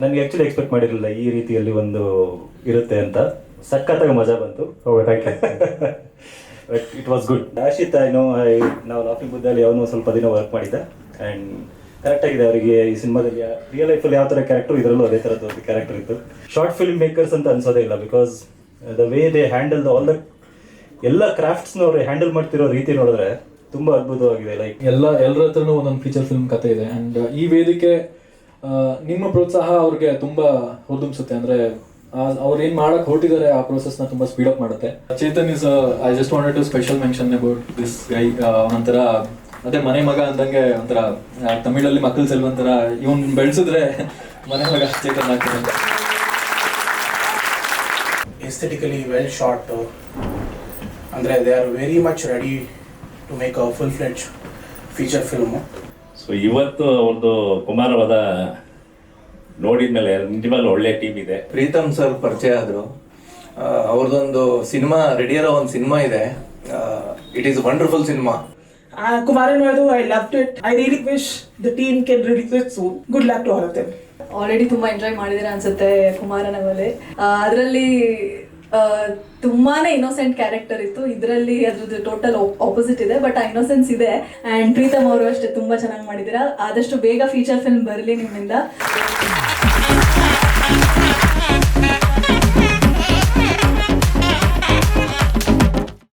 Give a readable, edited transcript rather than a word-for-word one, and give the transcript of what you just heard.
ನನಗೆ actually expect ಮಾಡಿರಲಿಲ್ಲ ಈ ರೀತಿಯಲ್ಲಿ ಒಂದು ಇರುತ್ತೆ ಅಂತ. ಸಖತ್ತಾಗಿ ಮಜಾ ಬಂತು. Thank you. But it was good. Ashith ನಾವು ಲಾಫಿಂಗ್ ಬುದ್ಧಲ್ಲಿ ಅವನು ಸ್ವಲ್ಪ ದಿನ ವರ್ಕ್ ಮಾಡಿದ್ದ ಆ್ಯಂಡ್ ಕರೆಕ್ಟಾಗಿದೆ ಅವರಿಗೆ ಈ ಸಿನಿಮಾದಲ್ಲಿ ರಿಯಲ್ ಲೈಫಲ್ಲಿ ಯಾವ ಥರ ಕ್ಯಾರೆಕ್ಟರ್ ಇದರಲ್ಲೂ ಅದೇ ಥರದ್ದು ಒಂದು ಕ್ಯಾರೆಕ್ಟರ್ ಇತ್ತು. ಶಾರ್ಟ್ ಫಿಲ್ಮ್ ಮೇಕರ್ಸ್ ಅಂತ ಅನ್ಸೋದೇ ಇಲ್ಲ, because the way they handle all the ಎಲ್ಲ ಕ್ರಾಫ್ಟ್ಸ್ನ ಅವ್ರು ಹ್ಯಾಂಡಲ್ ಮಾಡ್ತಿರೋ ರೀತಿ ನೋಡಿದ್ರೆ ತುಂಬ ಅದ್ಭುತವಾಗಿದೆ. ಲೈಕ್ ಎಲ್ಲರ ಹತ್ರನೂ ಒಂದೊಂದು ಫೀಚರ್ ಫಿಲ್ಮ್ ಕಥೆ ಇದೆ. ಆ್ಯಂಡ್ ಈ ವೇದಿಕೆ ನಿಮ್ಮ ಪ್ರೋತ್ಸಾಹ ಅವ್ರಿಗೆ ತುಂಬ ಹುರಿದುಂಬಿಸುತ್ತೆ. ಅಂದರೆ ಅವ್ರು ಏನು ಮಾಡಕ್ಕೆ ಹೊರಟಿದ್ದಾರೆ ಆ ಪ್ರೋಸೆಸ್ನ ತುಂಬ ಸ್ಪೀಡಪ್ ಮಾಡುತ್ತೆ. Chetan is I just wanted to special mention about this guy. ಒಂಥರ ಅದೇ ಮನೆ ಮಗ ಅಂದಂಗೆ, ಒಂಥರ ತಮಿಳಲ್ಲಿ ಮಕ್ಕಳ ಸೆಲ್ವಂತರ ಇವನ್ ಬೆಳೆಸಿದ್ರೆ ಮನೆ ಮಗ ಚೇತನ್ ಆಗ್ತದೆ. Aesthetically well shot, ಅಂದರೆ they are very much ready to make a full-fledged feature film. So ಇವತ್ತು ಅವ್ರದ್ದು ಕುಮಾರವಾದ ನೋಡಿದ್ಮೇಲೆ ನಿಜವಾಗ್ಲೂ ಒಳ್ಳೆ ಟೀಮ್ ಇದೆ. ಪ್ರೀತಮ್ ಸರ್ ಪರಿಚಯ ಆದರು. ಅವ್ರದ್ದೊಂದು ಸಿನಿಮಾ ರೆಡಿಯಾರೋ ಒಂದು ಸಿನಿಮಾ ಇದೆ. It is wonderful cinema. Kumaran Vadu, I loved it. I really wish the team can release it soon. Good luck to all of them. Already ತುಂಬ ಎಂಜಾಯ್ ಮಾಡಿದ್ದೀರಾ ಅನ್ಸುತ್ತೆ ಕುಮಾರನವಲ್ಲಿ. ಅದರಲ್ಲಿ ತುಂಬಾನೇ ಇನ್ನೋಸೆಂಟ್ ಕ್ಯಾರೆಕ್ಟರ್ ಇತ್ತು. ಇದರಲ್ಲಿ ಅದ್ರದ್ದು ಟೋಟಲ್ ಆಪೋಸಿಟ್ ಇದೆ, ಬಟ್ ಆ ಇನ್ನೋಸೆನ್ಸ್ ಇದೆ. ಆ್ಯಂಡ್ ಪ್ರೀತಮ್ ಅವರು ಅಷ್ಟೇ ತುಂಬ ಚೆನ್ನಾಗಿ ಮಾಡಿದ್ದೀರಾ. ಆದಷ್ಟು ಬೇಗ ಫೀಚರ್ ಫಿಲ್ಮ್ ಬರಲಿ ನಿಮ್ಮಿಂದ.